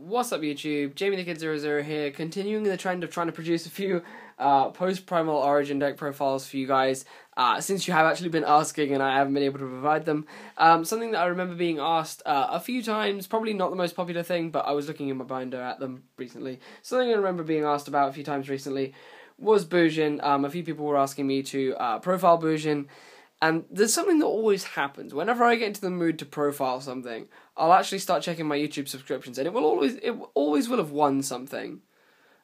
What's up YouTube, Jamie the Kid 00 here, continuing the trend of trying to produce a few post-primal origin deck profiles for you guys, since you have actually been asking and I haven't been able to provide them. Something that I remember being asked a few times, probably not the most popular thing, but I was looking in my binder at them recently. Something I remember being asked about a few times recently was Bujin. A few people were asking me to profile Bujin. And there's something that always happens. Whenever I get into the mood to profile something, I'll actually start checking my YouTube subscriptions, and it always will have won something.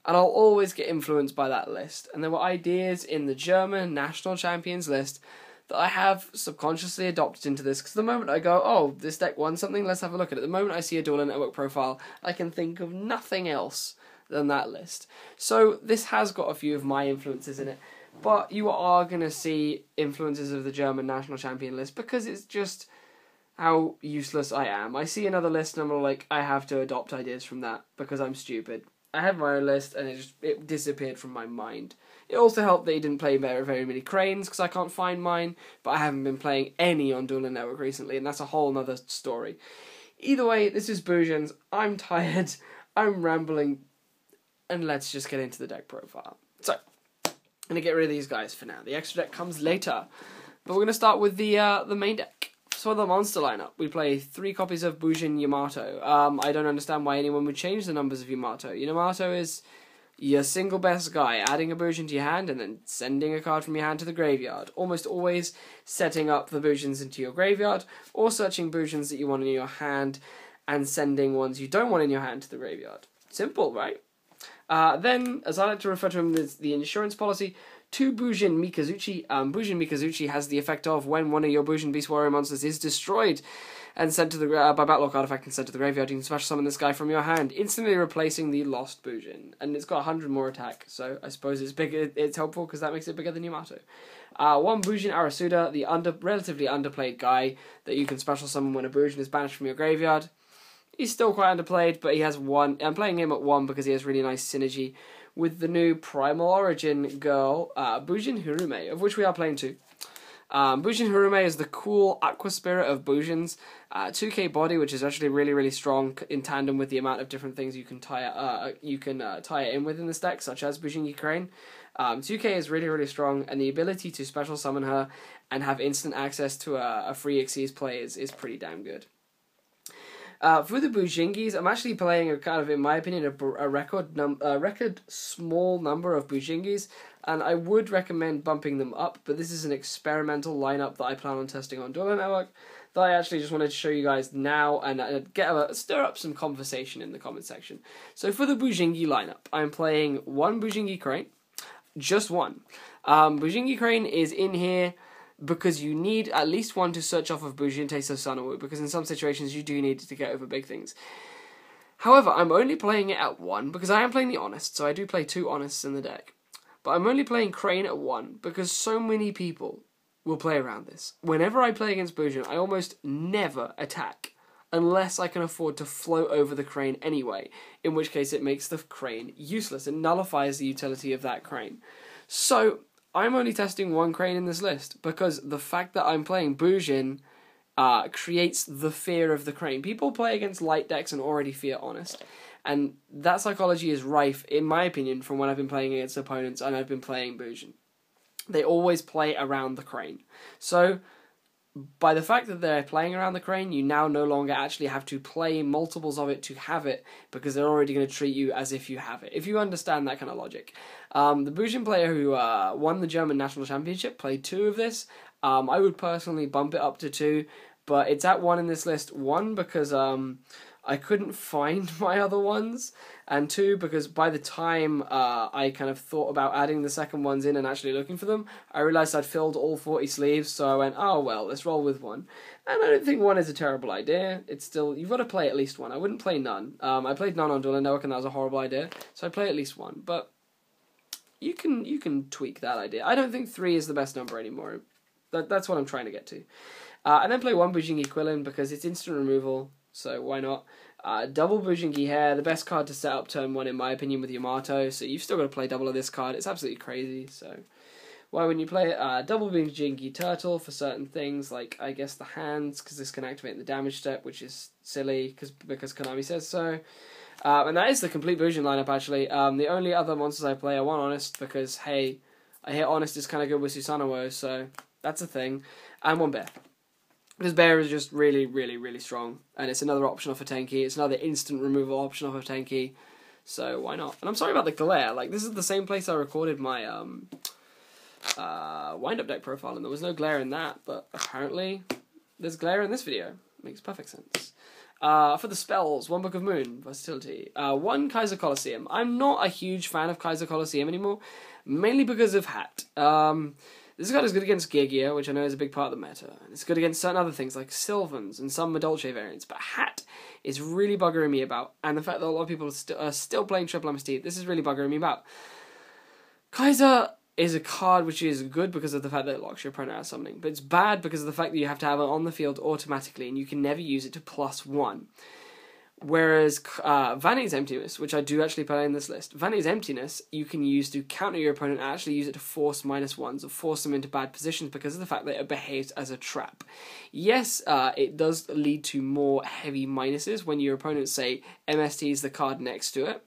And I'll always get influenced by that list. And there were ideas in the German national champions list that I have subconsciously adopted into this, because the moment I go, oh, this deck won something, let's have a look at it. The moment I see a Dueler Network profile, I can think of nothing else than that list. So this has got a few of my influences in it. But you are going to see influences of the German national champion list because it's just how useless I am. I see another list and I'm like, I have to adopt ideas from that because I'm stupid. I have my own list and it disappeared from my mind. It also helped that he didn't play very many cranes because I can't find mine, but I haven't been playing any on Dueler Network recently, and that's a whole nother story. Either way, this is Bujin's. I'm tired, I'm rambling, and let's just get into the deck profile. So, I'm going to get rid of these guys for now. The extra deck comes later. But we're going to start with the main deck. So the monster lineup, we play 3 copies of Bujin Yamato. I don't understand why anyone would change the numbers of Yamato. Yamato is your single best guy, adding a Bujin to your hand and then sending a card from your hand to the graveyard. Almost always setting up the Bujins into your graveyard, or searching Bujins that you want in your hand and sending ones you don't want in your hand to the graveyard. Simple, right? Then, as I like to refer to him as the insurance policy, 2 Bujin Mikazuchi. Bujin Mikazuchi has the effect of when one of your Bujin Beast Warrior monsters is destroyed and sent to the by battle lock artifact and sent to the graveyard, you can special summon this guy from your hand, instantly replacing the lost Bujin. And it's got 100 more attack, so I suppose it's bigger. It's helpful because that makes it bigger than Yamato. 1 Bujin Arasuda, the relatively underplayed guy that you can special summon when a Bujin is banished from your graveyard. He's still quite underplayed, but he has 1. I'm playing him at 1 because he has really nice synergy with the new Primal Origin girl, Bujin Hirume, of which we are playing 2. Bujin Hirume is the cool Aqua Spirit of Bujins. 2k body, which is actually really strong in tandem with the amount of different things you can tie it in with in this deck, such as Bujin Crane. 2k is really strong, and the ability to special summon her and have instant access to a free Xyz play is pretty damn good. For the Bujingis, I'm actually playing a kind of, in my opinion, a record small number of Bujingis, and I would recommend bumping them up, but this is an experimental lineup that I plan on testing on Dueler Network that I actually just wanted to show you guys now and stir up some conversation in the comment section. So for the Bujingi lineup, I'm playing 1 Bujingi Crane, just 1. Bujingi Crane is in here because you need at least 1 to search off of Bujin Taste of Sanawu, because in some situations you do need to get over big things. However, I'm only playing it at 1 because I am playing the Honest, so I do play 2 Honests in the deck. But I'm only playing Crane at 1 because so many people will play around this. Whenever I play against Bujin, I almost never attack unless I can afford to float over the Crane anyway, in which case it makes the Crane useless. It nullifies the utility of that Crane. So I'm only testing 1 Crane in this list because the fact that I'm playing Bujin creates the fear of the Crane. People play against light decks and already fear Honest, and that psychology is rife, in my opinion, from when I've been playing against opponents and I've been playing Bujin. They always play around the Crane. So, by the fact that they're playing around the Crane, you now no longer actually have to play multiples of it to have it, because they're already going to treat you as if you have it, if you understand that kind of logic. The Bujin player who won the German national championship played 2 of this. I would personally bump it up to 2, but it's at 1 in this list. 1, because I couldn't find my other ones, and 2, because by the time I kind of thought about adding the second ones in and actually looking for them, I realised I'd filled all 40 sleeves, so I went, oh well, let's roll with 1. And I don't think 1 is a terrible idea. It's still, you've got to play at least 1. I wouldn't play none. I played none on Dueler Network and that was a horrible idea, so I play at least 1, but you can tweak that idea. I don't think 3 is the best number anymore. That's what I'm trying to get to. And then play 1 Bujingi Quillin because it's instant removal, so why not? Double Bujingi Hair, the best card to set up turn 1 in my opinion with Yamato, so you've still got to play double of this card. It's absolutely crazy, so why wouldn't you play it? Double Bujingi Turtle for certain things, like I guess the hands, because this can activate the damage step, which is silly because Konami says so. And that is the complete Bujin lineup, actually. The only other monsters I play are one Honest, because, hey, I hear Honest is kind of good with Susanoo, so that's a thing. And one Bear. Because Bear is just really, really, really strong. And it's another option off a Tenki. It's another instant removal option off a Tenki. So why not? And I'm sorry about the glare. Like, this is the same place I recorded my wind-up deck profile, and there was no glare in that. But apparently, there's glare in this video. Makes perfect sense. For the spells, 1 Book of Moon, versatility. 1 Kaiser Colosseum. I'm not a huge fan of Kaiser Colosseum anymore, mainly because of Hat. This card is good against Gear, which I know is a big part of the meta. It's good against certain other things, like Sylvans and some Madolche variants, but Hat is really buggering me about, and the fact that a lot of people are still playing Triple MST, this is really buggering me about. Kaiser is a card which is good because of the fact that it locks your opponent out of summoning, but it's bad because of the fact that you have to have it on the field automatically, and you can never use it to +1. Whereas Vanity's Emptiness, which I do actually play in this list, Vanity's Emptiness you can use to counter your opponent and actually use it to force -1s or force them into bad positions because of the fact that it behaves as a trap. Yes, it does lead to more heavy minuses when your opponent, say, MSTs the card next to it,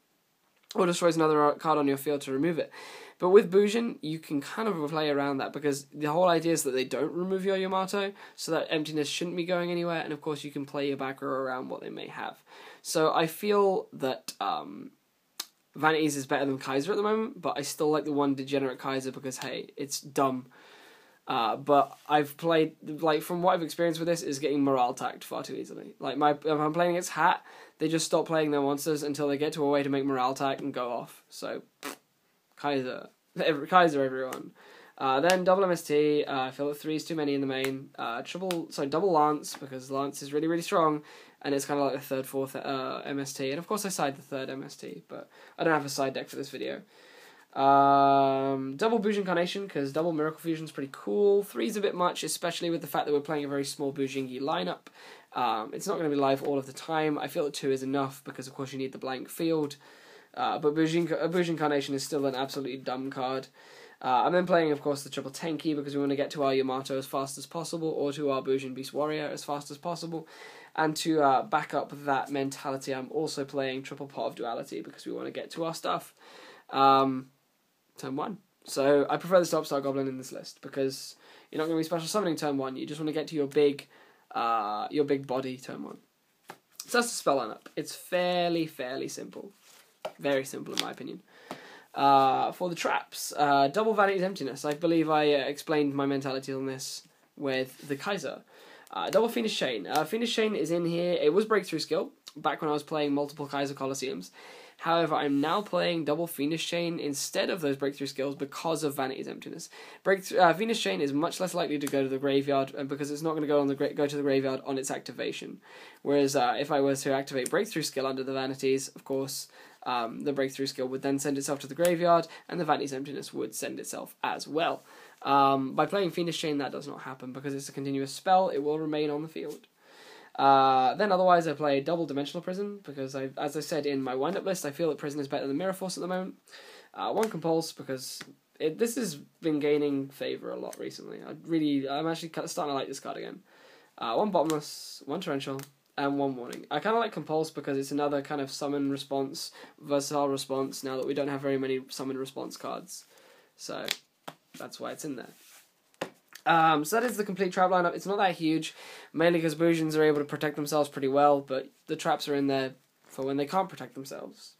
or destroys another card on your field to remove it. But with Bujin, you can kind of play around that because the whole idea is that they don't remove your Yamato, so that Emptiness shouldn't be going anywhere, and of course you can play your back row around what they may have. So I feel that Vanity's is better than Kaiser at the moment, but I still like the 1 Degenerate Kaiser because, hey, it's dumb. But I've played, like, from what I've experienced with this, is getting morale tacked far too easily. Like, if I'm playing against Hat, they just stop playing their monsters until they get to a way to make morale tack and go off. So, Kaiser, everyone. Then double MST, I feel that 3 is too many in the main. Double Lance, because Lance is really, really strong, and it's kind of like the 3rd, 4th MST. And of course I side the 3rd MST, but I don't have a side deck for this video. Double Bujin Carnation, because double Miracle Fusion is pretty cool. 3 is a bit much, especially with the fact that we're playing a very small Bujingi lineup. It's not going to be live all of the time. I feel that 2 is enough, because of course you need the blank field. But Bujin Carnation is still an absolutely dumb card. I'm then playing, of course, the triple Tenki because we want to get to our Yamato as fast as possible, or to our Bujin Beast Warrior as fast as possible. And to back up that mentality, I'm also playing triple Pot of Duality because we want to get to our stuff. Turn 1. So I prefer the Stop Star Goblin in this list because you're not going to be special summoning turn 1. You just want to get to your big body turn 1. So that's the spell lineup. It's fairly simple. Very simple in my opinion. For the traps, double Vanity's Emptiness. I believe I explained my mentality on this with the Kaiser. Double Fiendish Chain. Fiendish Chain is in here. It was Breakthrough Skill back when I was playing multiple Kaiser Colosseums. However, I'm now playing double Fiendish Chain instead of those Breakthrough Skills because of Vanity's Emptiness. Fiendish Chain is much less likely to go to the graveyard because it's not going to go to the graveyard on its activation. Whereas if I was to activate Breakthrough Skill under the Vanities, of course, the Breakthrough Skill would then send itself to the graveyard, and the Vanity's Emptiness would send itself as well. By playing Fiendish Chain, that does not happen because it's a continuous spell. It will remain on the field. Then otherwise I play double Dimensional Prison because, as I said in my wind-up list, I feel that Prison is better than Mirror Force at the moment. 1 Compulse because this has been gaining favour a lot recently. I'm actually starting to like this card again. 1 Bottomless, 1 Torrential, and 1 Warning. I kind of like Compulse because it's another kind of summon response, versatile response, now that we don't have very many summon response cards. So that's why it's in there. So that is the complete trap lineup. It's not that huge, mainly because Bujins are able to protect themselves pretty well, but the traps are in there for when they can't protect themselves.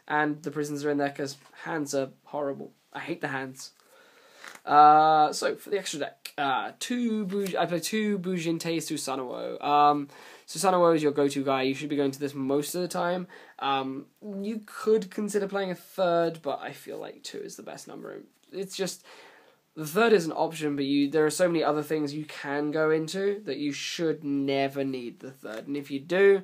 And the prisons are in there because hands are horrible. I hate the hands. So, for the extra deck, I play 2 Bujin Tei Susanoo. Susanoo is your go-to guy. You should be going to this most of the time. You could consider playing a 3rd, but I feel like 2 is the best number. It's just... The 3rd is an option, but there are so many other things you can go into that you should never need the 3rd. And if you do,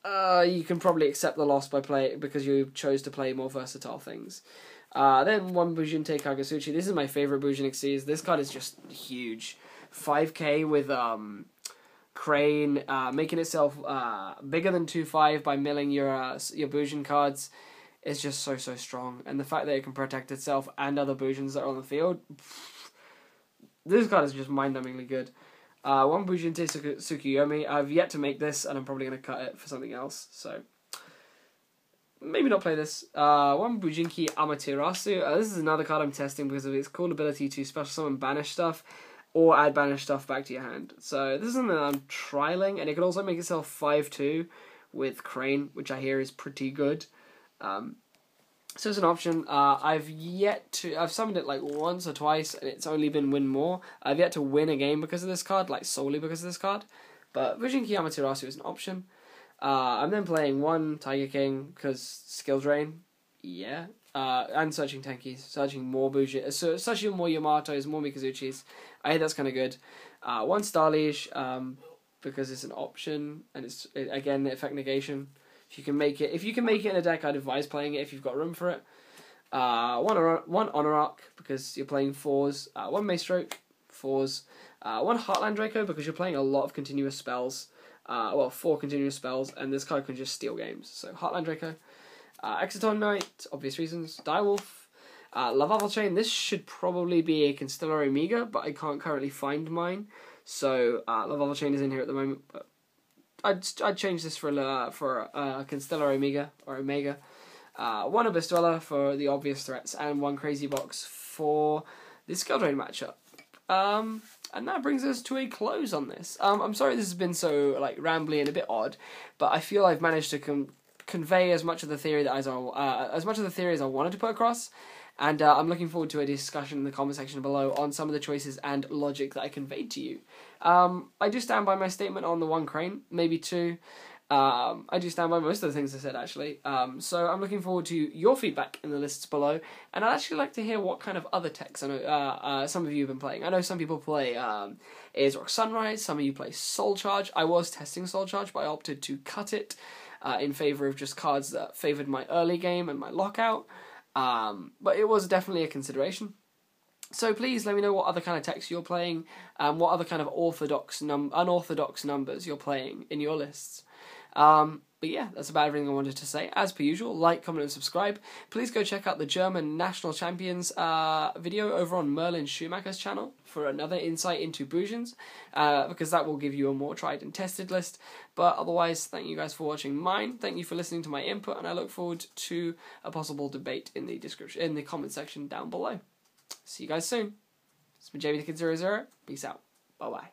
you can probably accept the loss because you chose to play more versatile things. Then 1 Bujin Tei Kagasuchi. This is my favourite Bujin Xyz. This card is just huge. 5k with Crane, making itself bigger than 2/5 by milling your Bujin cards. It's just so strong, and the fact that it can protect itself and other Bujins that are on the field, this card is just mind-numbingly good. 1 Bujin Tei Tsukuyomi. I've yet to make this, and I'm probably going to cut it for something else, so maybe not play this. One Bujin Amaterasu. This is another card I'm testing because of its cool ability to special summon banish stuff, or add banished stuff back to your hand. So this is something that I'm trialing, and it can also make itself 5/2 with Crane, which I hear is pretty good. So it's an option. I've summoned it like once or twice, and it's only been win more. I've yet to win a game because of this card, like solely because of this card. But Bujin Amaterasu is an option. I'm then playing one Tiger King because skill drain, yeah. And searching Tenkis, searching more Bujin, searching more Yamatos, more Mikazuchis. I think that's kind of good. One Starliege, because it's an option, and it's again effect negation. If you can make it in a deck, I'd advise playing it if you've got room for it. One Honor Arc because you're playing 4s. One Maestroke, 4s. One Heartland Draco because you're playing a lot of continuous spells. 4 continuous spells, and this card can just steal games. So Heartland Draco. Exciton Knight, obvious reasons. Direwolf. Lavalval Chain, this should probably be a Constellary Mega, but I can't currently find mine. So Lavalval Chain is in here at the moment, but I'd change this for a Constellary Omega or Omega. One Abyss Dweller for the obvious threats, and one Crazy Box for the Skill Drain matchup. And that brings us to a close on this. I'm sorry this has been so like rambly and a bit odd, but I feel I've managed to convey as much of the theory as I wanted to put across. And I'm looking forward to a discussion in the comment section below on some of the choices and logic that I conveyed to you. I do stand by my statement on the one Crane, maybe 2. I do stand by most of the things I said, actually. So I'm looking forward to your feedback in the lists below. And I'd actually like to hear what kind of other techs I know some of you have been playing. I know some people play Aesrock Sunrise, some of you play Soul Charge. I was testing Soul Charge, but I opted to cut it in favour of just cards that favoured my early game and my lockout. But it was definitely a consideration. So please let me know what other kind of techs you're playing, what other kind of unorthodox numbers you're playing in your lists. But yeah, that's about everything I wanted to say. As per usual, like, comment, and subscribe. Please go check out the German National Champions video over on Merlin Schumacher's channel for another insight into Bujins, because that will give you a more tried and tested list. But otherwise, thank you guys for watching mine. Thank you for listening to my input, and I look forward to a possible debate in the comment section down below. See you guys soon. It's been Jamie the Kid 00. Peace out. Bye bye.